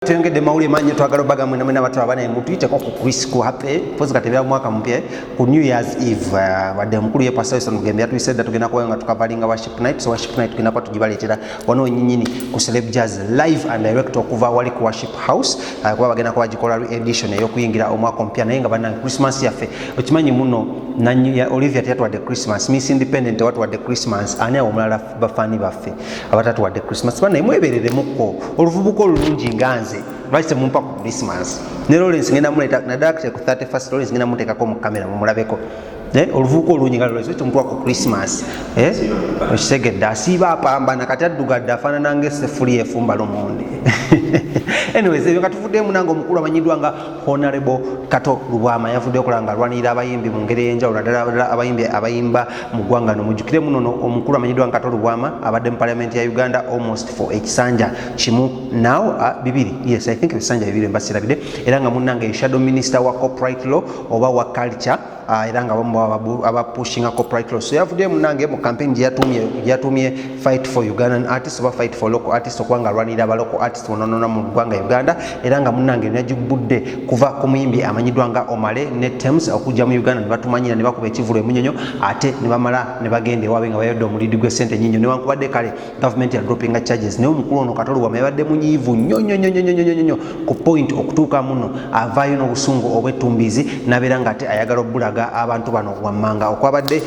Tengede mauli manye twagala baga mwena mwena watu abana mutuyite ko ku Chris ku happy pozi katebya mwaka mpya ku New Year's Eve wadde mukulu ye pastor Wilson Mugembe yatuyiseda tugenda kuwenga tukavalinga worship night. So worship night tugenda kwa tujibaletera wano nyinyini ku Celeb Jazz live and direct okuva wali ku worship house kuba bagenda kwa gikola edition eyo kuyingira omwaka mpya naye nga bana Christmas yaffe okimanyi muno na Olivia tyatu wadde Christmas Miss Independent watu wadde Christmas ane omulala bafani baffe abatatu wadde Christmas bana imweberere mukko oluvubuko olungi nganze Lwaki mumpa ku Christmas ne Lawrence ngenda muleta na doctor ku 31st Lawrence ngenda muteka ko mu kamera mulabeko oluvuko olungi nga Lawrence tumpa ku Christmas okisegedde asiba apamba nakati addugadde afaanana ng'essefuli efumba lomonde anyways ebyo katuvudde munango omukulu amanyidwa nga Honorable Kato Lubwama yavudde okulanga lwanira abayimbi mu ngeri y'enjawulo ddala abayimbi abayimba mu ggwanga nomujjukire muno omukulu amanyidwa nga Kato Lubwama abadde mu parliament ya Uganda almost for ekisanja kimu now bibiri yes I think ebisanja bibiri mbasirabide era nga munnange shadow minister wa corporate law oba wa culture era nga aba pushing a corporate law so yavudde munange mu campaign yatumye fight for Ugandan artists oba fight for local artists okwanga lwanira aba local artists wononona mu ggwanga Uganda era nga munnange najibudde kuva ku muyimbi amanyidwa nga Omale ne Thames okujja mu Uganda ne batumanyira ne bakuba ekivulo emunyonyo ate ne bamala ne bagenda ewaabwe nga bayodde omulidi gw'essente nnyingi newankubadde kale government ya dropping charges naye omukulu ono Kato Lubwama yabadde munyiivu nnyo ku point okutuuka muno avaayo n'obusungu obw'ettumbiizi n'abeera nga ate ayagala obbulaga abantu bano wammanga okwabadde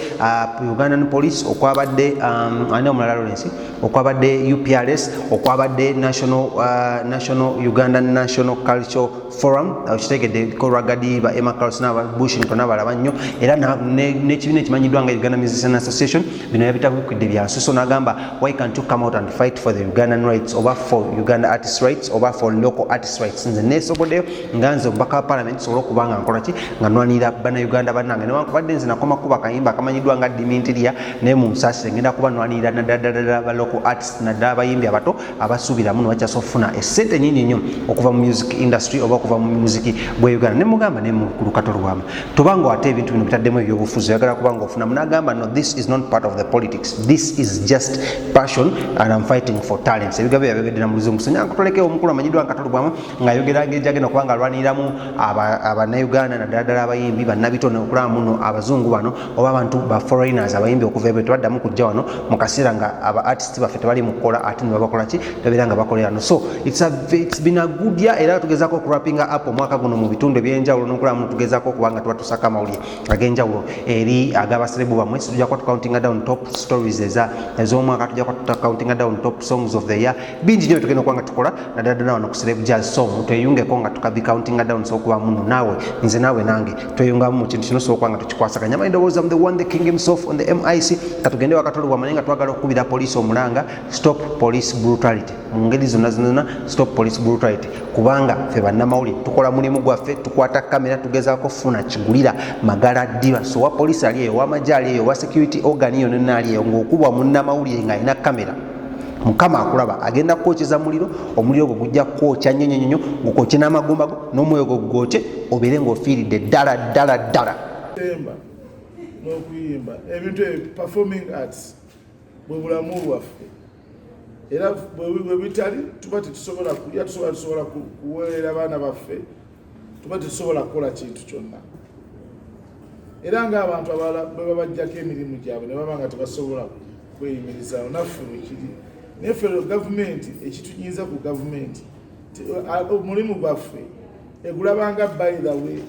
Ugandan Police okwabadde ane omulala Lawrence okwabadde UPRS okwabadde National Ugandan National Cultural Forum kitegedde koragadi ba Emma Carlos n'aba Bushington n'abalaba nnyo era n'ekibiina ekimanyiddwa nga Uganda Musician Association bino yabitabukidde bya nsuso n'agamba why can't you come out and fight for the Ugandan rights oba for Uganda artist rights oba for local artist rights nze neesoboddeyo nga nze omubaka wa parliament sobola okubanga nkolaki nga nwanira bannayuganda bannange newankubadde nze nakoma kuba kayimba akamanyiddwa nga Dimintiria naye mu nsaasire ngenda kuba nwanirira naddala ba local artist naddala abayimbi abato abasuubira muno bakyasa okufuna essente nnyingi nnyo okuva mu music industry oba okuva mu muziki bwe Uganda ne mugamba ne mukulu Kato Lubwama tubanga ate ebintu bino bitaddemu ebyobufuzi oyagala kubanga ofuna munagamba no this is not part of the politics this is just passion and I'm fighting for talents ebigambo byabegedde na muluzungu sonya nkutolekeo omukulu amanyidwa Kato Lubwama ng'ayogera ngeri gyagenda kubanga alwaniramu abannayuganda naddala abayimbi bannabitone okulaba muno abazungu bano oba abantu ba foreigners abayimbi okuva ebyo tebaddamu kujja wano mu kaseera nga aba artists baffe tebali mu kukola ate ne babakola ki babeera nga bakolera no so it's been a good year era tugezaako okurapinga up omwaka guno mu bitundu ebyenjawulo n'okulaba muno tugezaako okubanga tuba tusaka amawulire ag'enjawulo eri ag'abaserebu bamwe tujja kuba tucountinga down top stories ez'omwaka tujja kuba tucountinga down top songs of the year bingi nnyo tugenda okuba nga tukola naddala wano ku Celeb Jazz so tweyungeko nga tukabicountinga down so okuba muno naawe nze naawe nange tweyungamu mu kintu kino so okuba nga tukikwasaganya mind was the one the king himself on the MIC katugende wa Kato Lubwama naye nga twagala okukubira poliisi omulanga stop police brutality mu ngeri zonna stop police brutality kubanga ffe bannamawulire tukola mulimu gwaffe tukwata kamera tugezaako funa kigulira magala ddiba so wa poliisi ali eyo wamajja ali eyo wa security organ iyo nonna ali eyo ng'okubwa munnamawulire ng'alina kamera mukama akulaba agenda kwokyeza muliro omuliro gwo gujja kwokya nnyo gukwokye n'amagumba go n'omwoyo gwo gwokye obeere ng'ofiiridde ddala n'okuyimba ebintu performing arts bwe bulamu bwaffe era bwe bitali tuba tetusobola kuweerera abaana baffe tuba tetusobola kukola kintu kyonna era ng'abantu abalala bwe babajjako emirimu gyabwe ne baba nga tebasobola kweyimirizawo naffe wekiri naye ffe gavumenti ekitunyiza ku gavumenti omulimu gwaffe egulabanga by the way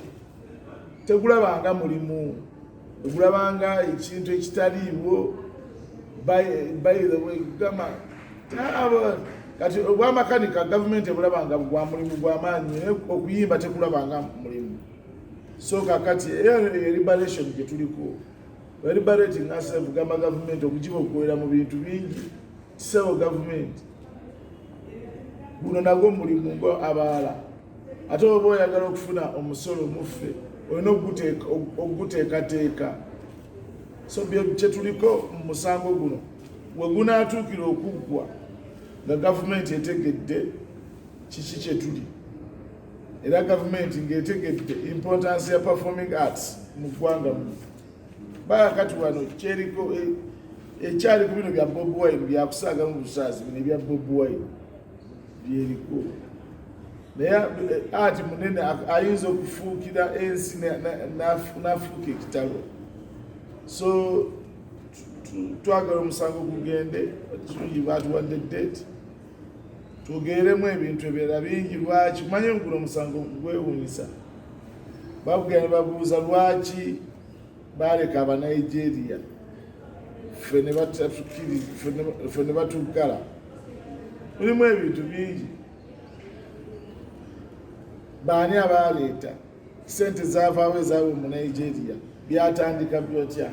tegulabanga mulimu egulabanga ekintu ekitaliiwo by the way gama kati obwamakanika gavumenti ebulabanga gwa mulimu gw'amaanyi naye okuyimba tekulabanga mulimu so kakati liberation gye tuliko liberating ourselves gamba gavumenti okugiba okuwera mu bintu bingi kisebo gavumenti guno nagwo mulimu ngo abaala ate oba oyagala okufuna omusolo muffe olina oguteekateeka so kyetuliko mu musango guno we gunaatuukira okuggwa nga gavumenti etegedde kiki kyetuli era gavumenti ng'etegedde importance ya performing arts mu ggwanga muno bakati wano kyeriko ekyali ku bino bya Bobi Wine byakusaaga mu busaazi bino ebya Bobi Wine byeriko naye ati munene ayinza okufuukira ensi n'afuuka ekitalo. So twagala omusango gugende kirungi batuwadde date twogeremu ebintu ebirala bingi. Lwaki kumanye guno omusango gwewuunyisa, bagenda babuuza lwaki baleka Abanigeria ffe ne batuggala. Mulimu ebintu bingi. Baani abaleeta sente zavaawo ezaawe mu Nigeria byatandika byotya?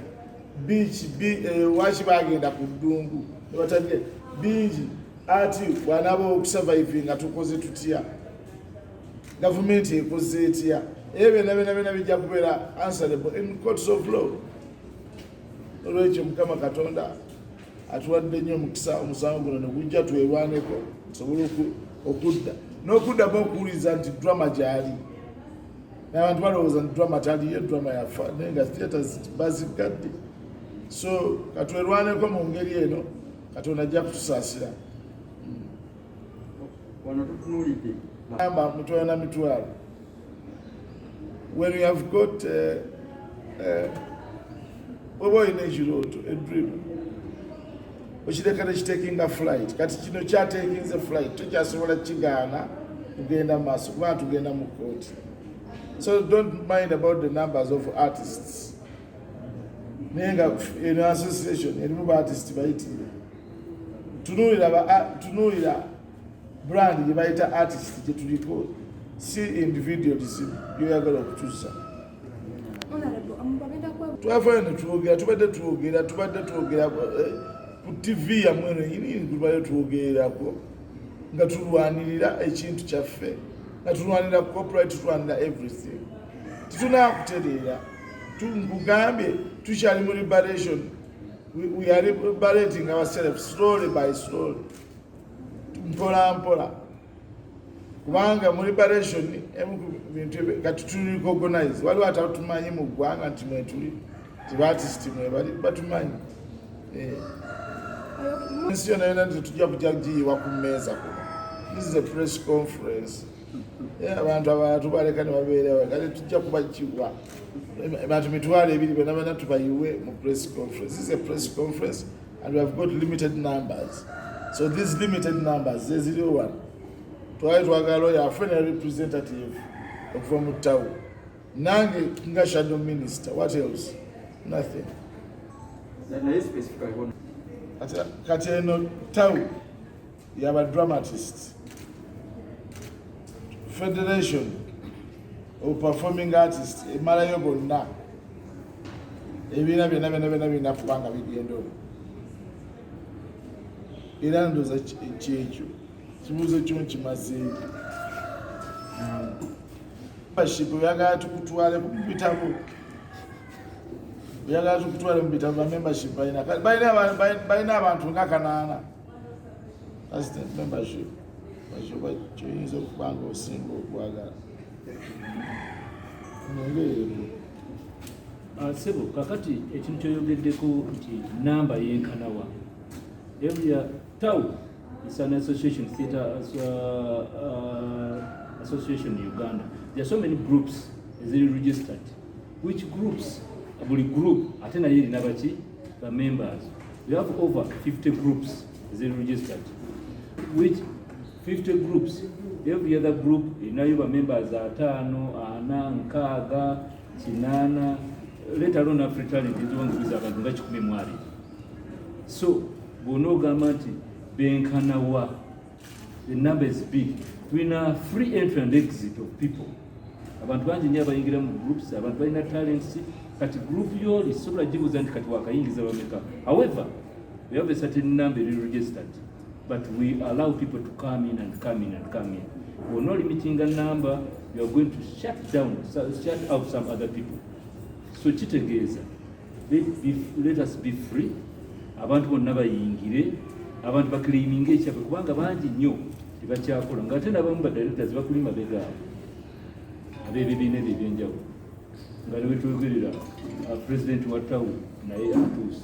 Waki bagenda ku ddungu ne batandika bingi. Ati bw'anaaba okusurvive nga tukoze tutya, gavumenti ekoze etya? Ebyo byonna bijja kubeera answerable in courts of law. Olwekyo Mukama Katonda atuwadde nnyo omukisa, omusango guno ne gujja tuwerwaneko tusobole okudda n'okuddamu okuwuliza nti drama gyali. N'abantu balowooza nti drama taliyo, drama yafa naye nga theatres bazigadde. So katwerwaneko mu ngeri eno, Katonda ajja kutusaasira. Mitwalo na mitwalo. When you have got oba olina ekirooto, a dream, okireka tekitekinga flight, kati kino kyatekinze flight, tokyasobola kigaana kugenda mu maaso kubanga tugenda mu kooti. So don't mind about the numbers of artists. Naye nga eno association erimu ba-artist bayitire. Tunuulira brand gye bayita artist gye tuliko, si individualism byoyagala okutuusa. Twavayo ne tubadde twogera ku TV yammwe eno yini tubadde twogererako nga tulwanirira ekintu kyaffe, nga tulwanirira corporate, tulwanirira everything. Titunakutereera. Nkugambye tukyali mu liberation. We are liberating ourselves slowly by slowly. Mpola mpola. Kubanga mu liberation ebintu kati tuli recognize. Waliwo atatumanyi mu ggwanga nti mwe tuli. Artist mwe bali batumanyi. Ensi yonna yonna tujja kujja kugiyiwa ku mmeeza kuno. This is a press conference. Abantu abalala tubaleka ne babeerawo kale tujja kubakiwa. Abantu mitwalo ebiri bonna tubayiwe mu press conference. This is a press conference and we have got limited numbers. So these limited numbers, there's 01. Twali twagala oyo afune representative okuva mu town. Nange nga shadow minister, what else? Nothing. Kati eno town yaba dramatists. Federation of Performing Artists emalayo bonna ebiina byonna kubanga bigenda olwo. Era ndooza ekyekyo kibuuzo kyo nkimazeeyo. Membership oyagala tukutwale mu bitabo, oyagala tukutwale mu bitabo ba membership balina abantu nga 8. That's the membership. Kyoyinza okuba nga osinga okwagala. Sebo kakati ekintu kyoyogeddeko nti namba yenkanawa. Every town is an association, theatre association in Uganda. There are so many groups that are registered. Which groups? Every group atena yiri nabachi the members. We have over 50 groups that are registered. Which 50 groups? Every other group inayo members are 5, 4, 6, 8. Let alone African is one group that are 10. So bonogamba nti benkanawa, the number is big. We have free entry and exit of people. Abantu bangi nnyo abayingira mu groups, abantu balina talents, kati group yo lisobola gibuuza nti kati wakayingiza bameka. However, we have a certain number registered, but we allow people to come in and come in and come in. We're not limiting a number, we are going to shut out some other people. So kitegeeza, let us be free. Abantu bonna bayingire, abantu bakiliminga ekyapa kubanga bangi nnyo tebakyakola nga ate n'abamu badirectors bakuli mabega abo ab'ebibiina ebyo ebyenjawulo nga ne bwe twogerera pulezidenti wa town naye atuuse.